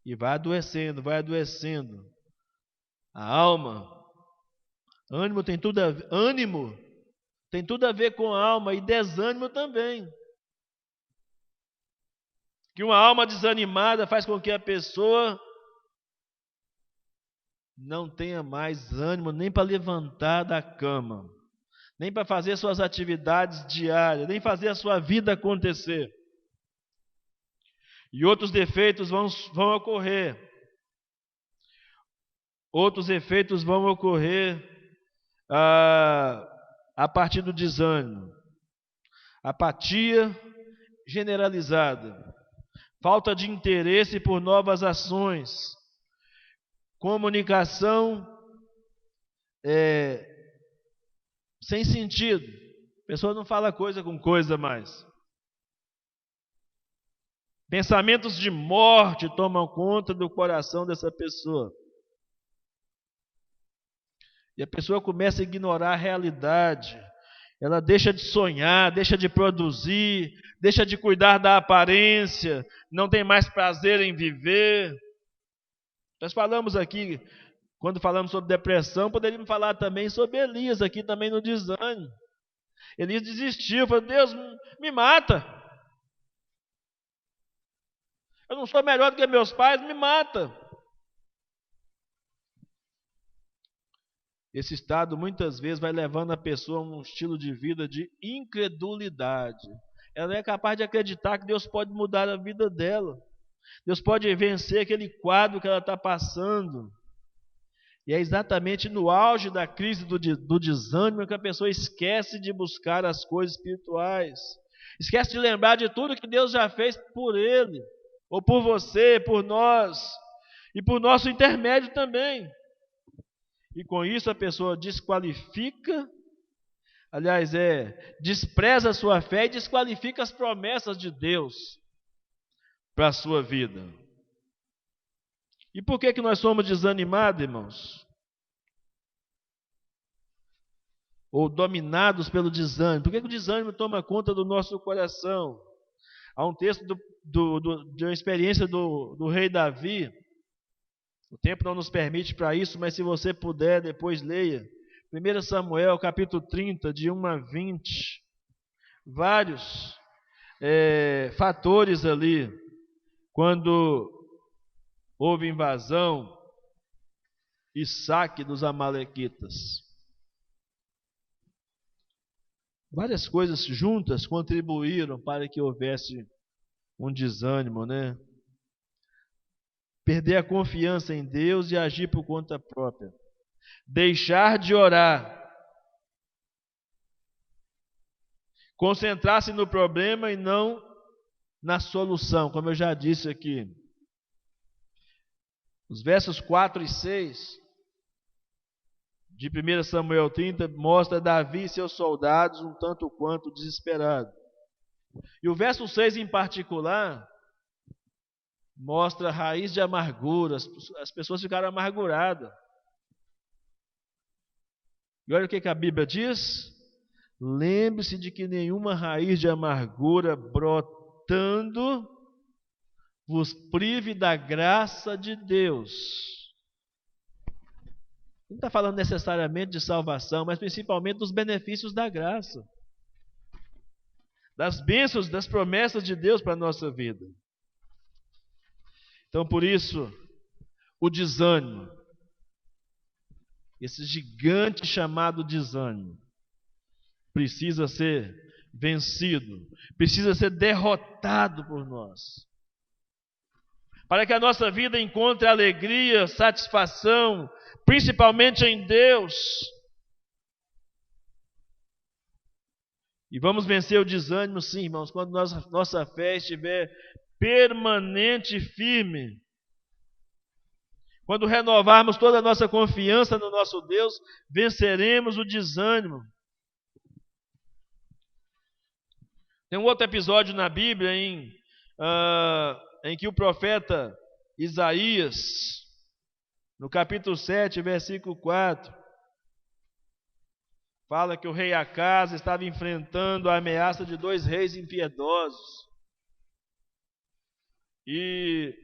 E vai adoecendo, vai adoecendo. A alma, ânimo tem tudo a ver com a alma, e desânimo também. Que uma alma desanimada faz com que a pessoa não tenha mais ânimo nem para levantar da cama, nem para fazer suas atividades diárias, nem fazer a sua vida acontecer. E outros defeitos vão ocorrer. Outros efeitos vão ocorrer a partir do desânimo. Apatia generalizada. Falta de interesse por novas ações. Comunicação sem sentido. A pessoa não fala coisa com coisa mais. Pensamentos de morte tomam conta do coração dessa pessoa. E a pessoa começa a ignorar a realidade. Ela deixa de sonhar, deixa de produzir, deixa de cuidar da aparência, não tem mais prazer em viver. Nós falamos aqui, quando falamos sobre depressão, poderíamos falar também sobre Elias, aqui também no desânimo. Elias desistiu, falou: Deus, me mata. Eu não sou melhor do que meus pais, me mata. Esse estado muitas vezes vai levando a pessoa a um estilo de vida de incredulidade. Ela é capaz de acreditar que Deus pode mudar a vida dela. Deus pode vencer aquele quadro que ela está passando. E é exatamente no auge da crise do desânimo que a pessoa esquece de buscar as coisas espirituais. Esquece de lembrar de tudo que Deus já fez por ele, ou por você, por nós, e por nosso intermédio também. E com isso a pessoa desqualifica, despreza a sua fé e desqualifica as promessas de Deus para a sua vida. E por que nós somos desanimados, irmãos? Ou dominados pelo desânimo? Por que o desânimo toma conta do nosso coração? Há um texto de uma experiência do rei Davi. O tempo não nos permite para isso, mas se você puder, depois leia. 1 Samuel, capítulo 30, de 1 a 20. Vários fatores ali. Quando houve invasão e saque dos amalequitas. Várias coisas juntas contribuíram para que houvesse um desânimo, né? Perder a confiança em Deus e agir por conta própria. Deixar de orar. Concentrar-se no problema e não na solução, como eu já disse aqui. Os versos 4 e 6 de 1 Samuel 30 mostra Davi e seus soldados um tanto quanto desesperados. E o verso 6 em particular mostra a raiz de amargura. As pessoas ficaram amarguradas. E olha o que a Bíblia diz. Lembre-se de que nenhuma raiz de amargura brotando vos prive da graça de Deus. Não está falando necessariamente de salvação, mas principalmente dos benefícios da graça. Das bênçãos, das promessas de Deus para a nossa vida. Então, por isso, o desânimo, esse gigante chamado desânimo, precisa ser vencido, precisa ser derrotado por nós. Para que a nossa vida encontre alegria, satisfação, principalmente em Deus. E vamos vencer o desânimo, sim, irmãos, quando nossa fé estiver permanente e firme. Quando renovarmos toda a nossa confiança no nosso Deus, venceremos o desânimo. Tem um outro episódio na Bíblia em que o profeta Isaías, no capítulo 7, versículo 4, fala que o rei Acaz estava enfrentando a ameaça de 2 reis impiedosos. E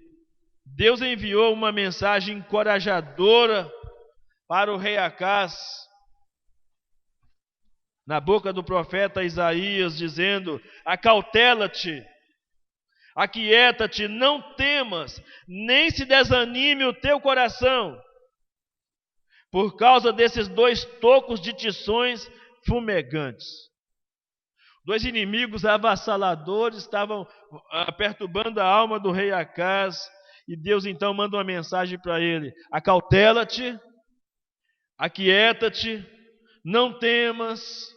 Deus enviou uma mensagem encorajadora para o rei Acaz, na boca do profeta Isaías, dizendo: acautela-te, aquieta-te, não temas, nem se desanime o teu coração, por causa desses 2 tocos de tições fumegantes. 2 inimigos avassaladores estavam perturbando a alma do rei Acaz, e Deus então manda uma mensagem para ele: acautela-te, aquieta-te, não temas,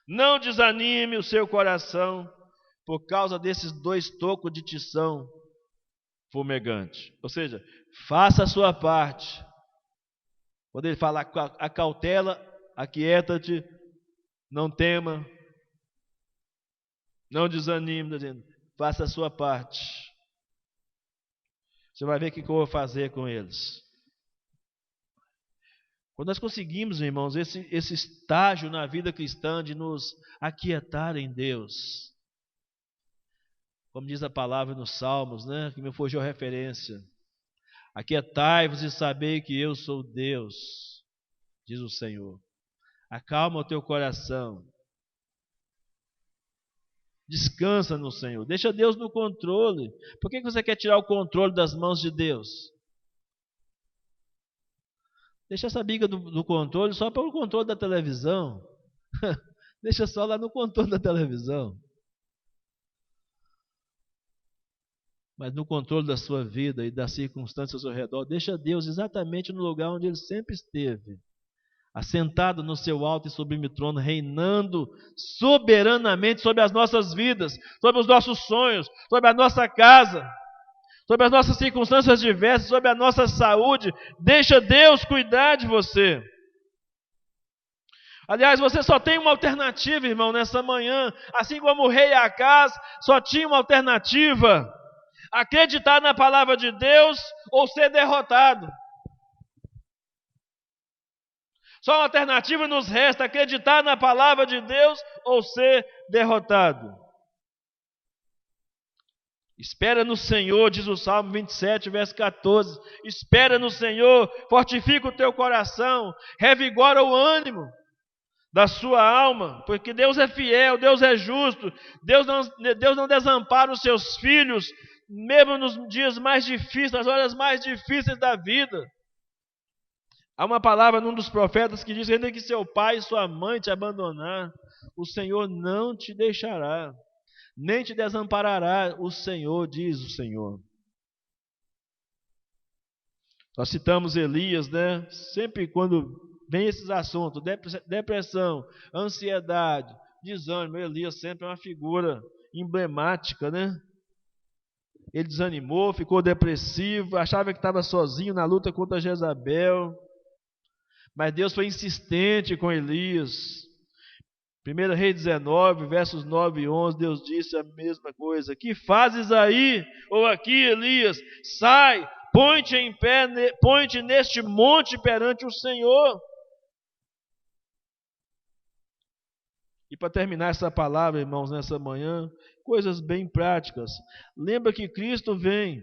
não desanime o seu coração, por causa desses 2 tocos de tição fumegante. Ou seja, faça a sua parte. Quando ele fala acautela, aquieta-te, não tema, não desanime, tá dizendo, faça a sua parte. Você vai ver o que eu vou fazer com eles. Quando nós conseguimos, irmãos, esse estágio na vida cristã de nos aquietar em Deus, como diz a palavra nos Salmos, né, que me fugiu a referência: aquietai-vos e sabei que eu sou Deus, diz o Senhor. Acalma o teu coração, descansa no Senhor, deixa Deus no controle. Por que você quer tirar o controle das mãos de Deus? Deixa essa biga do controle só para o controle da televisão. Deixa só lá no controle da televisão. Mas no controle da sua vida e das circunstâncias ao seu redor, deixa Deus exatamente no lugar onde Ele sempre esteve, assentado no seu alto e sublime trono, reinando soberanamente sobre as nossas vidas, sobre os nossos sonhos, sobre a nossa casa, sobre as nossas circunstâncias diversas, sobre a nossa saúde. Deixa Deus cuidar de você. Aliás, você só tem uma alternativa, irmão, nessa manhã. Assim como o rei Acaz só tinha uma alternativa: acreditar na palavra de Deus ou ser derrotado. Só uma alternativa nos resta: acreditar na palavra de Deus ou ser derrotado. Espera no Senhor, diz o Salmo 27, verso 14. Espera no Senhor, fortifica o teu coração, revigora o ânimo da sua alma, porque Deus é fiel, Deus é justo, Deus não desampara os seus filhos, mesmo nos dias mais difíceis, nas horas mais difíceis da vida. Há uma palavra num dos profetas que diz: ainda que seu pai e sua mãe te abandonar, o Senhor não te deixará, nem te desamparará, o Senhor, diz o Senhor. Nós citamos Elias, né? Sempre quando vem esses assuntos, depressão, ansiedade, desânimo, Elias sempre é uma figura emblemática, né? Ele desanimou, ficou depressivo, achava que estava sozinho na luta contra Jezabel, mas Deus foi insistente com Elias. 1 Reis 19, versos 9 e 11, Deus disse a mesma coisa: que fazes aí ou aqui, Elias? Sai, põe-te em pé, põe-te neste monte perante o Senhor. E para terminar essa palavra, irmãos, nessa manhã, coisas bem práticas. Lembra que Cristo vem.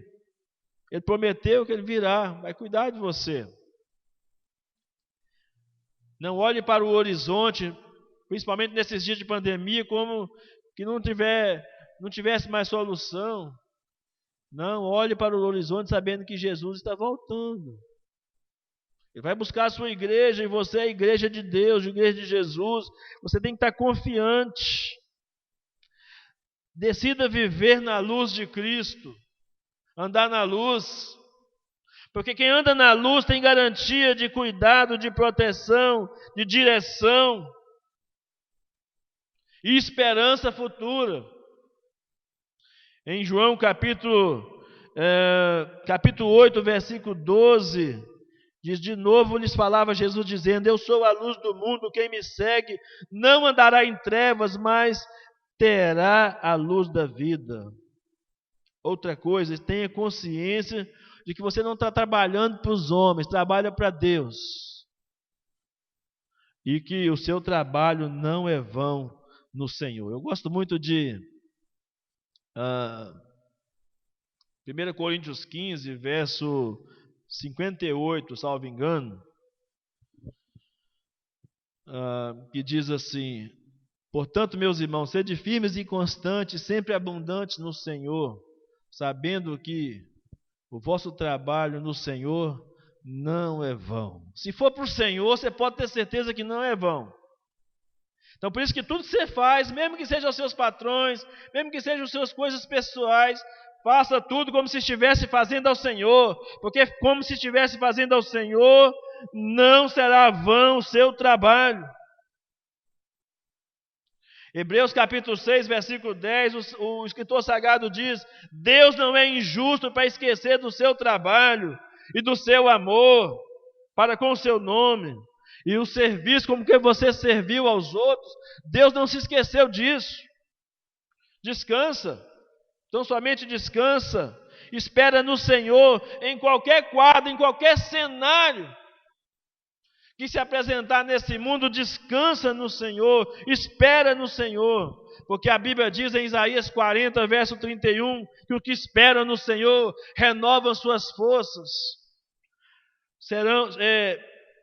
Ele prometeu que Ele virá, vai cuidar de você. Não olhe para o horizonte, principalmente nesses dias de pandemia, como que não tivesse mais solução. Não, olhe para o horizonte sabendo que Jesus está voltando. Ele vai buscar a sua igreja, e você é a igreja de Deus, a igreja de Jesus. Você tem que estar confiante. Decida viver na luz de Cristo, andar na luz. Porque quem anda na luz tem garantia de cuidado, de proteção, de direção e esperança futura. Em João capítulo 8, versículo 12, diz: de novo lhes falava Jesus dizendo: eu sou a luz do mundo, quem me segue não andará em trevas, mas terá a luz da vida. Outra coisa, tenha consciência de que você não está trabalhando para os homens, trabalha para Deus. E que o seu trabalho não é vão no Senhor. Eu gosto muito de 1 Coríntios 15, verso 58, salvo engano, que diz assim: portanto, meus irmãos, sede firmes e constantes, sempre abundantes no Senhor, sabendo que o vosso trabalho no Senhor não é vão. Se for para o Senhor, você pode ter certeza que não é vão. Então, por isso que tudo que você faz, mesmo que sejam os seus patrões, mesmo que sejam as suas coisas pessoais, faça tudo como se estivesse fazendo ao Senhor, porque como se estivesse fazendo ao Senhor, não será vão o seu trabalho. Hebreus capítulo 6, versículo 10, o escritor sagrado diz: Deus não é injusto para esquecer do seu trabalho e do seu amor para com o seu nome, e o serviço como que você serviu aos outros. Deus não se esqueceu disso. Descansa, então somente descansa, espera no Senhor, em qualquer quadro, em qualquer cenário que se apresentar nesse mundo, descansa no Senhor, espera no Senhor, porque a Bíblia diz em Isaías 40, verso 31, que o que espera no Senhor renova suas forças, serão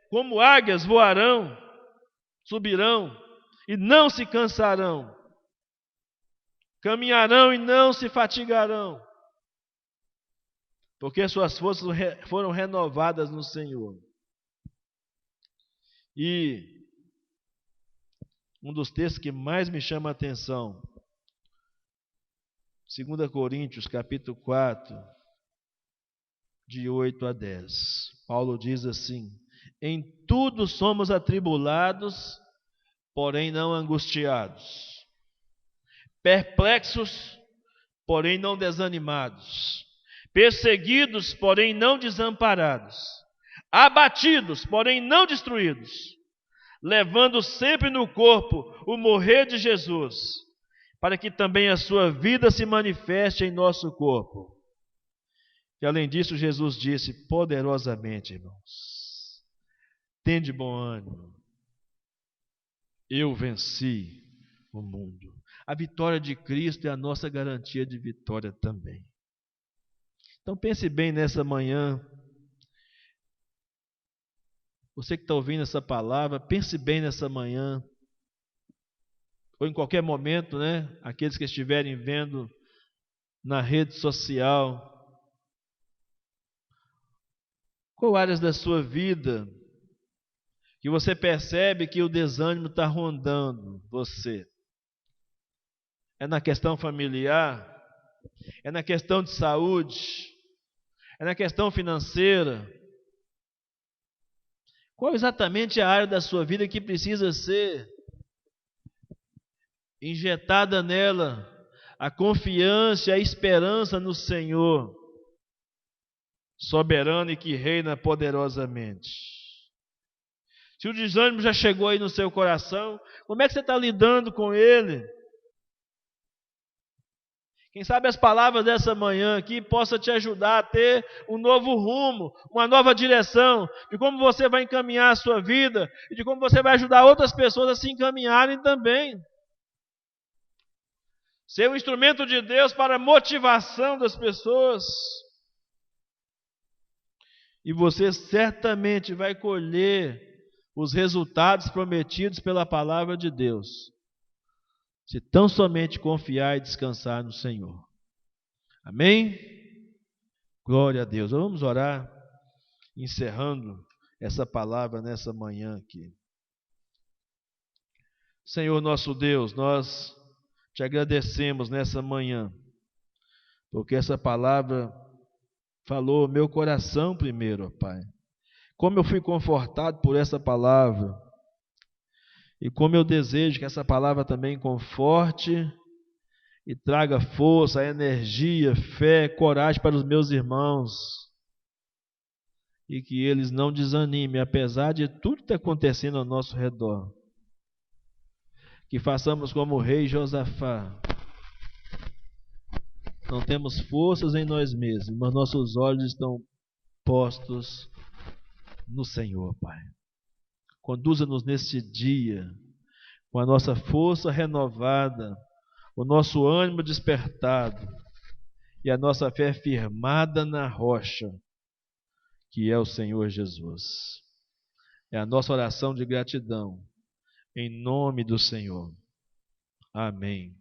como águias voarão, subirão e não se cansarão, caminharão e não se fatigarão, porque suas forças foram renovadas no Senhor. E um dos textos que mais me chama a atenção, 2 Coríntios capítulo 4, de 8 a 10. Paulo diz assim: em tudo somos atribulados, porém não angustiados, perplexos, porém não desanimados, perseguidos, porém não desamparados, abatidos, porém não destruídos, levando sempre no corpo o morrer de Jesus, para que também a sua vida se manifeste em nosso corpo. E além disso, Jesus disse poderosamente: irmãos, tende bom ânimo, eu venci o mundo. A vitória de Cristo é a nossa garantia de vitória também. Então pense bem nessa manhã. Você que está ouvindo essa palavra, pense bem nessa manhã, ou em qualquer momento, né? Aqueles que estiverem vendo na rede social, qual áreas da sua vida que você percebe que o desânimo está rondando você? É na questão familiar? É na questão de saúde? É na questão financeira? Qual exatamente a área da sua vida que precisa ser injetada nela a confiança e a esperança no Senhor, soberano e que reina poderosamente? Se o desânimo já chegou aí no seu coração, como é que você está lidando com ele? Quem sabe as palavras dessa manhã aqui possam te ajudar a ter um novo rumo, uma nova direção, de como você vai encaminhar a sua vida e de como você vai ajudar outras pessoas a se encaminharem também. Ser um instrumento de Deus para a motivação das pessoas. E você certamente vai colher os resultados prometidos pela palavra de Deus, se tão somente confiar e descansar no Senhor. Amém? Glória a Deus. Vamos orar, encerrando essa palavra nessa manhã aqui. Senhor nosso Deus, nós te agradecemos nessa manhã, porque essa palavra falou meu coração primeiro, ó Pai. Como eu fui confortado por essa palavra, e como eu desejo que essa palavra também conforte e traga força, energia, fé, coragem para os meus irmãos, e que eles não desanimem, apesar de tudo que está acontecendo ao nosso redor. Que façamos como o rei Josafá. Não temos forças em nós mesmos, mas nossos olhos estão postos no Senhor, Pai. Conduza-nos neste dia, com a nossa força renovada, o nosso ânimo despertado e a nossa fé firmada na rocha, que é o Senhor Jesus. É a nossa oração de gratidão, em nome do Senhor. Amém.